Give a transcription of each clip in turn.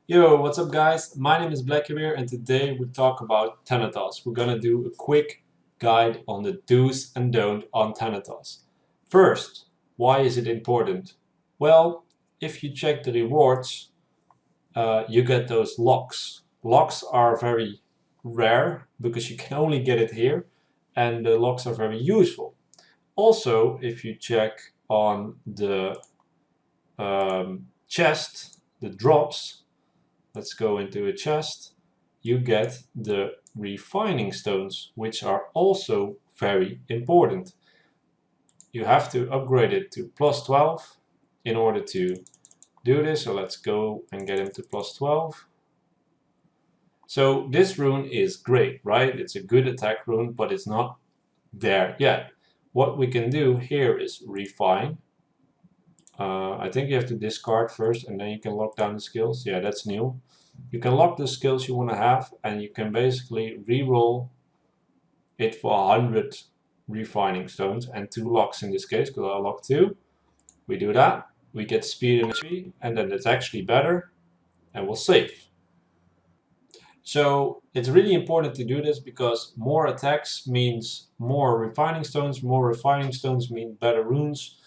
Yo, what's up guys? My name is Blackbeard and today we talk about Thanatos. We're gonna do a quick guide on the do's and don'ts on Thanatos. First, why is it important? Well, if you check the rewards, you get those locks. Locks are very rare because you can only get it here, and the locks are very useful. Also, if you check on the chest, the drops, let's go into a chest, you get the refining stones, which are also very important. You have to upgrade it to plus 12 in order to do this, so let's go and get him to plus 12. So this rune is great, right? It's a good attack rune, but it's not there yet. What we can do here is refine. I think you have to discard first and then you can lock down the skills. Yeah, that's new. You can lock the skills you want to have and you can basically re-roll it for 100 refining stones and 2 locks in this case, because I lock 2. We do that, we get speed and HP, and then it's actually better and we'll save. So it's really important to do this because more attacks means more refining stones mean better runes.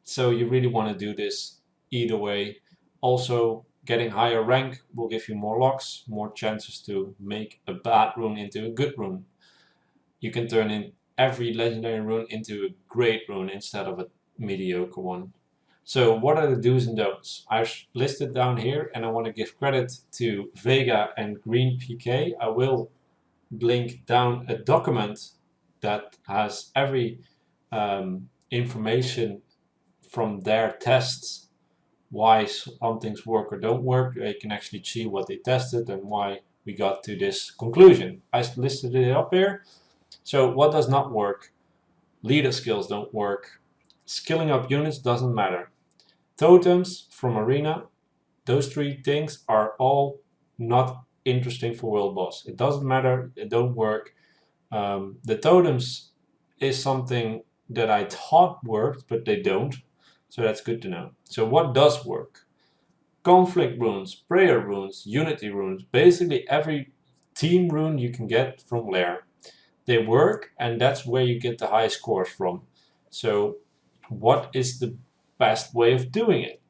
So you really want to do this either way. Also, getting higher rank will give you more locks, more chances to make a bad rune into a good rune. You can turn in every legendary rune into a great rune instead of a mediocre one. So what are the do's and don'ts? I've listed down here and I want to give credit to Vega and Greenpk. I will link down a document that has every information from their tests, why some things work or don't work. You can actually see what they tested and why we got to this conclusion. I listed it up here. So what does not work? Leader skills don't work. Skilling up units doesn't matter. Totems from Arena, those 3 things are all not interesting for Wordlboss. It doesn't matter, it don't work. The totems is something that I thought worked, but they don't. So that's good to know. So what does work? Conflict runes, prayer runes, unity runes, basically every team rune you can get from Lair. They work and that's where you get the highest scores from. So what is the best way of doing it?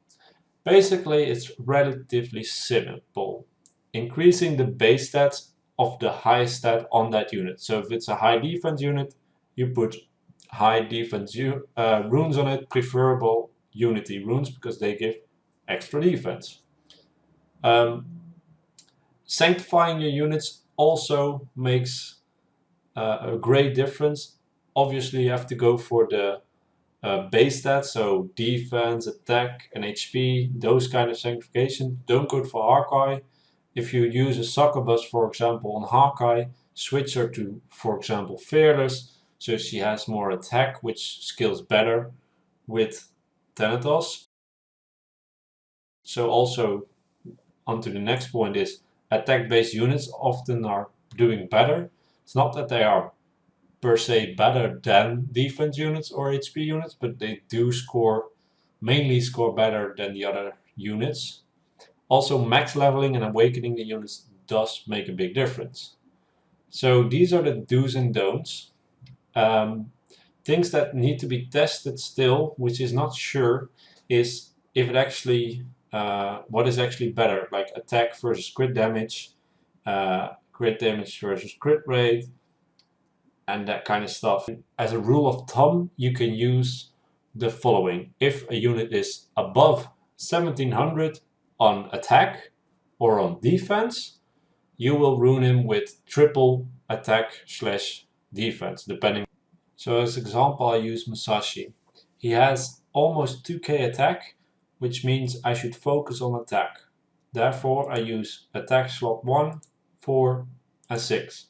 Basically, it's relatively simple. Increasing the base stats of the highest stat on that unit. So if it's a high defense unit, you put high defense runes on it, preferable unity runes because they give extra defense. Sanctifying your units also makes a great difference. Obviously, you have to go for the base stats, so defense, attack, and HP, those kind of sanctification. Don't go for Hawkeye. If you use a succubus, for example, on Hawkeye, switch her to, for example, Fearless, so she has more attack, which scales better with Thanatos. So also, onto the next point is attack-based units often are doing better. It's not that they are per se better than defense units or HP units, but they do mainly score better than the other units. Also, max leveling and awakening the units does make a big difference. So these are the do's and don'ts. Things that need to be tested still, which is not sure, is if it actually, what is actually better, like attack versus crit damage versus crit rate, and that kind of stuff. As a rule of thumb, you can use the following. If a unit is above 1700 on attack or on defense, you will rune him with triple attack / defense, depending. So as example, I use Musashi. He has almost 2k attack, which means I should focus on attack. Therefore, I use attack slot 1, 4, and 6.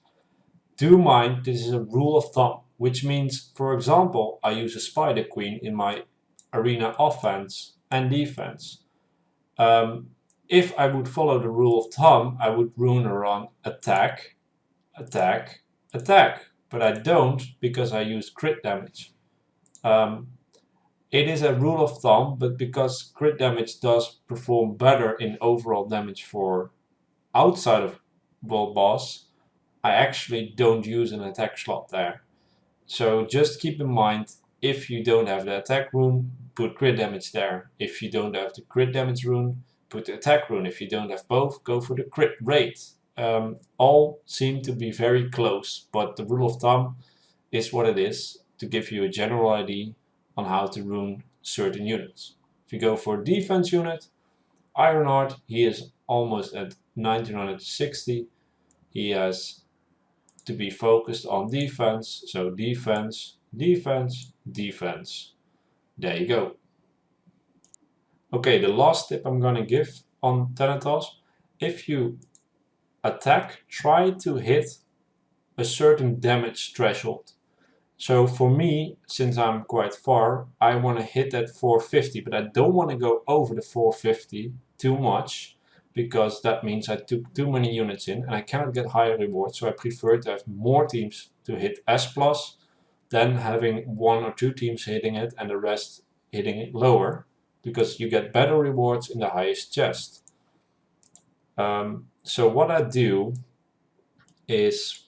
Do mind, this is a rule of thumb, which means, for example, I use a Spider Queen in my arena offense and defense. If I would follow the rule of thumb, I would rune her on attack, attack, attack. But I don't because I use crit damage. It is a rule of thumb, but because crit damage does perform better in overall damage for outside of Wordlboss, I actually don't use an attack slot there. So just keep in mind, if you don't have the attack rune, put crit damage there. If you don't have the crit damage rune, put the attack rune. If you don't have both, go for the crit rate. All seem to be very close, but the rule of thumb is what it is to give you a general idea on how to rune certain units. If you go for a defense unit, Ironheart, he is almost at 1960. He has to be focused on defense, so defense, defense, defense. There you go. Okay, the last tip I'm gonna give on Thantos, if you attack, try to hit a certain damage threshold. So for me, since I'm quite far, I want to hit that 450, but I don't want to go over the 450 too much, because that means I took too many units in and I cannot get higher rewards. So I prefer to have more teams to hit S+, than having 1 or 2 teams hitting it and the rest hitting it lower, because you get better rewards in the highest chest. So what I do is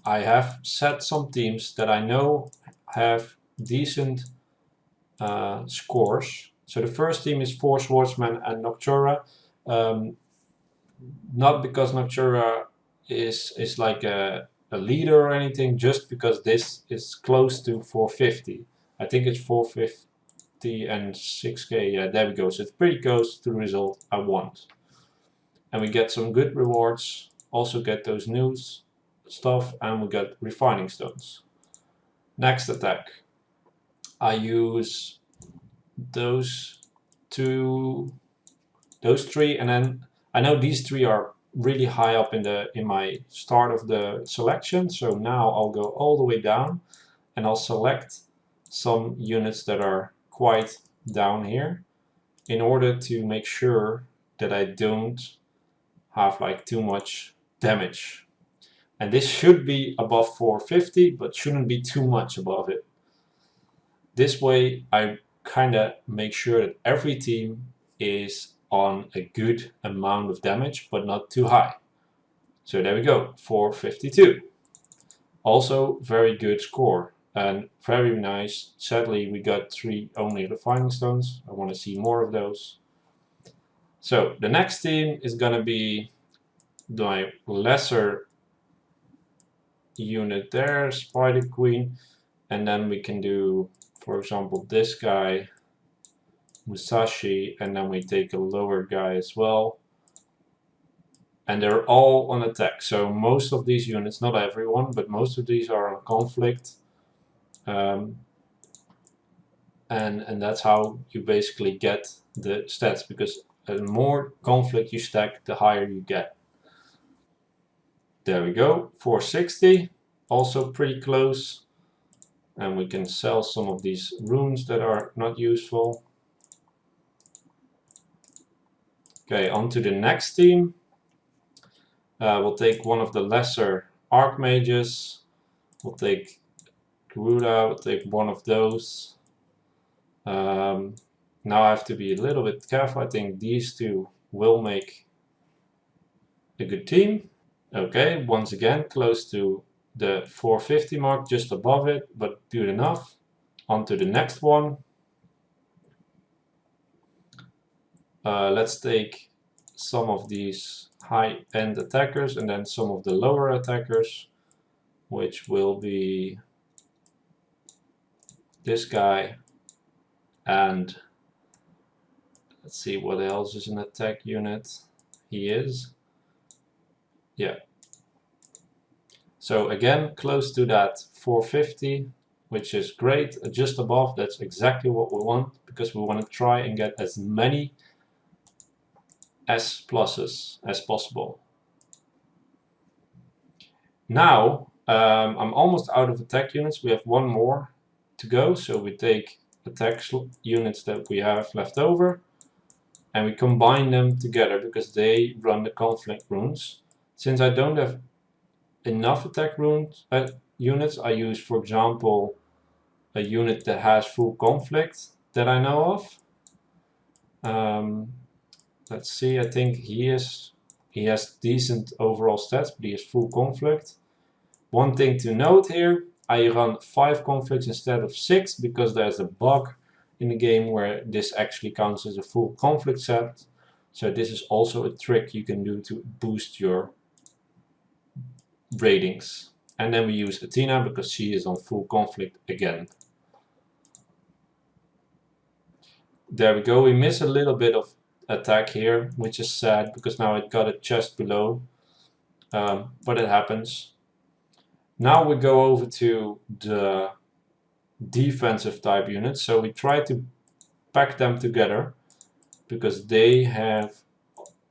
I have set some teams that I know have decent scores. So the first team is 4 Swordsmen and Noctura. Not because Noctura is like a leader or anything, just because this is close to 450. I think it's 450 and 6k. Yeah, there we go. So it's pretty close to the result I want. And we get some good rewards. Also get those news stuff, and we get refining stones. Next attack, I use those 3, and then I know these 3 are really high up in my start of the selection. So now I'll go all the way down and I'll select some units that are quite down here in order to make sure that I don't have like too much damage. And this should be above 450, but shouldn't be too much above it. This way I kind of make sure that every team is on a good amount of damage, but not too high. So there we go, 452. Also very good score and very nice. Sadly we got 3 only refining stones. I want to see more of those. So the next team is gonna be my lesser unit there, Spider Queen, and then we can do, for example, this guy, Musashi, and then we take a lower guy as well. And they're all on attack. So most of these units, not everyone, but most of these are on conflict. And that's how you basically get the stats, because the more conflict you stack, the higher you get. There we go, 460, also pretty close. And we can sell some of these runes that are not useful. Okay, on to the next team. We'll take one of the lesser archmages. We'll take Garuda, we'll take one of those. Now I have to be a little bit careful. I think these 2 will make a good team. Okay, once again, close to the 450 mark, just above it, but good enough. On to the next one. Let's take some of these high-end attackers and then some of the lower attackers, which will be this guy, and let's see what else is an attack unit. He is, yeah. So again, close to that 450, which is great. Just above, that's exactly what we want, because we want to try and get as many S pluses as possible. Now, I'm almost out of attack units. We have 1 more to go, so we take attack units that we have left over and we combine them together because they run the conflict runes. Since I don't have enough attack runes units, I use, for example, a unit that has full conflict, that I know of. Let's see, I think he has decent overall stats, but he has full conflict. One thing to note here, I run 5 conflicts instead of 6 because there's a bug in the game where this actually counts as a full conflict set. So this is also a trick you can do to boost your ratings. And then we use Athena because she is on full conflict again. There we go, we miss a little bit of attack here, which is sad because now it got a chest below, but it happens. Now we go over to the defensive type units, so we try to pack them together because they have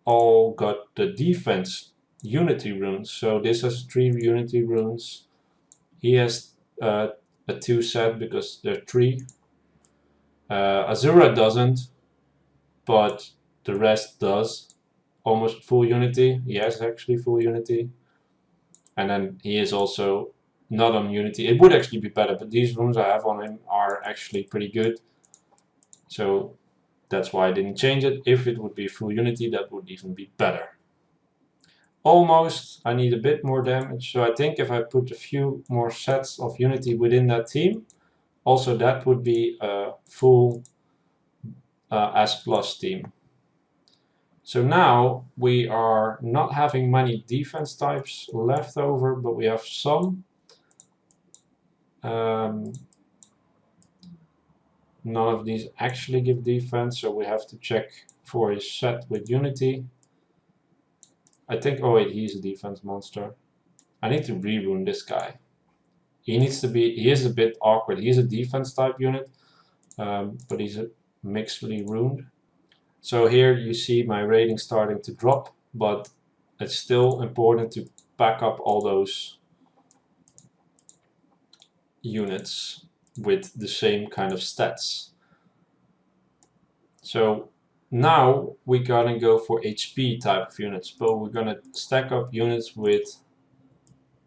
all got the defense unity runes. So this has 3 unity runes. He has a 2 set because there are 3. Azura doesn't, but the rest does. Almost full unity. He has actually full unity. And then he is also not on unity. It would actually be better, but these runes I have on him are actually pretty good. So that's why I didn't change it. If it would be full unity, that would even be better. Almost, I need a bit more damage. So I think if I put a few more sets of unity within that team, also that would be a full S+ team. So now we are not having many defense types left over, but we have some. None of these actually give defense, so we have to check for his set with unity. I think, oh wait, he's a defense monster. I need to re-rune this guy. He is a bit awkward. He's a defense type unit, but he's a mixedly runed. So here you see my rating starting to drop, but it's still important to back up all those units with the same kind of stats. So now we're gonna go for HP type of units, but we're gonna stack up units with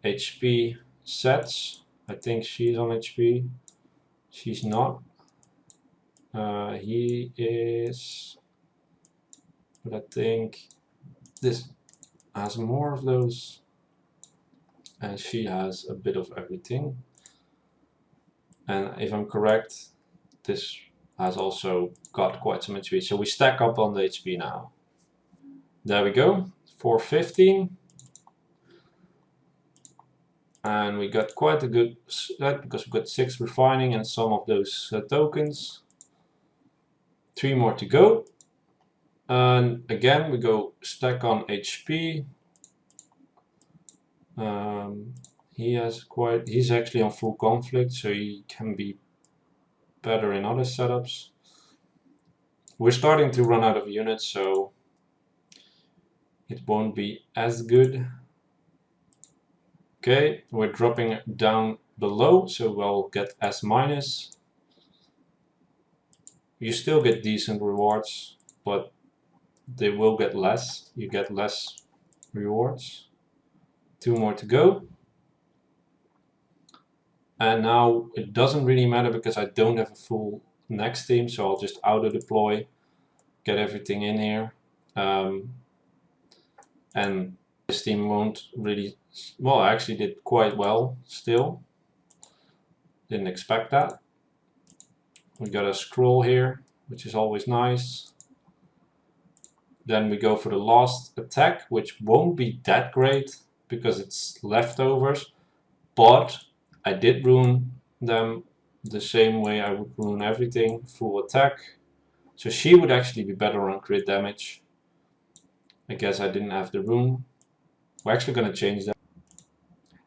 HP sets. I think she's on HP. She's not. He is, but I think this has more of those, and she has a bit of everything. And if I'm correct, this has also got quite some HP. So we stack up on the HP now. There we go, 415. And we got quite a good set because we got 6 refining and some of those tokens. 3 more to go. And again, we go stack on HP. He's actually on full conflict, so he can be better in other setups. We're starting to run out of units, so it won't be as good. Okay, we're dropping down below, so we'll get S-. You still get decent rewards, but they will get less. You get less rewards. 2 more to go. And now it doesn't really matter because I don't have a full next team, so I'll just auto deploy, get everything in here. And this team won't really, well, I actually did quite well still. Didn't expect that. We got a scroll here, which is always nice. Then we go for the last attack, which won't be that great because it's leftovers, but I did rune them the same way I would rune everything, full attack. So she would actually be better on crit damage. I guess I didn't have the rune. We're actually going to change that.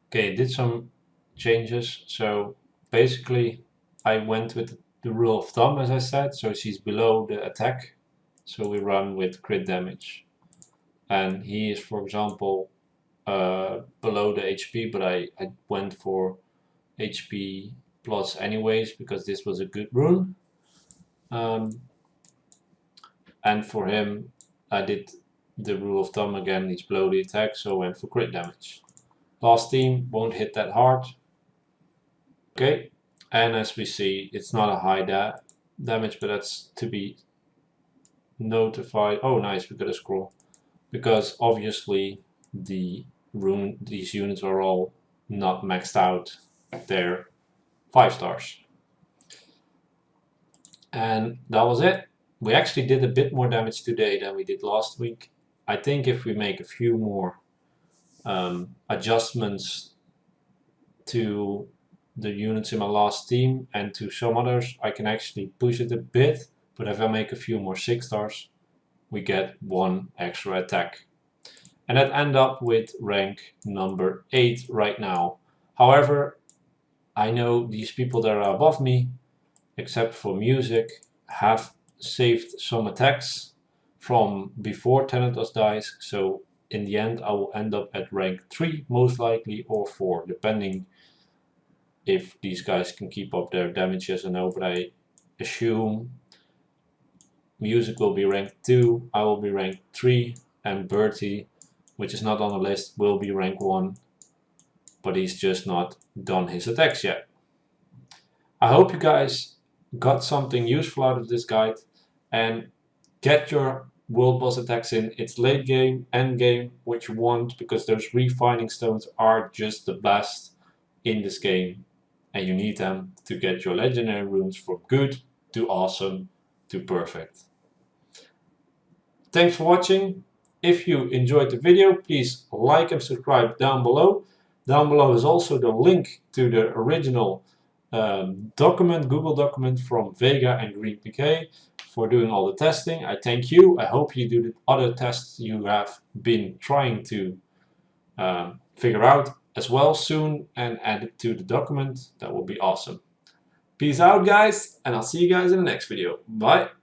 Okay, did some changes. So basically I went with the rule of thumb, as I said, so she's below the attack. So we run with crit damage. And he is, for example, below the HP, but I went for HP plus anyways because this was a good rune. And for him, I did the rule of thumb again, he's below the attack, so I went for crit damage. Last team won't hit that hard. Okay, and as we see, it's not a high damage, but that's to be notified. Oh nice, we got a scroll. Because obviously these units are all not maxed out. They're 5 stars. And that was it. We actually did a bit more damage today than we did last week. I think if we make a few more adjustments to the units in my last team and to some others, I can actually push it a bit. But if I make a few more 6 stars, we get 1 extra attack. And that end up with rank number 8 right now. However, I know these people that are above me, except for music, have saved some attacks from before Thanatos dies. So in the end I will end up at rank 3 most likely, or 4, depending if these guys can keep up their damage, yes or no. But I assume music will be rank 2, I will be rank 3, and Bertie, which is not on the list, will be rank 1, but he's just not done his attacks yet. I hope you guys got something useful out of this guide, and get your world boss attacks in. It's late game, end game, what you want, because those refining stones are just the best in this game, and you need them to get your legendary runes from good to awesome to perfect. Thanks for watching. If you enjoyed the video, please like and subscribe down below. Down below is also the link to the original Google document from Vega and Greenpk for doing all the testing. I thank you. I hope you do the other tests you have been trying to figure out as well soon and add it to the document. That will be awesome. Peace out, guys, and I'll see you guys in the next video. Bye.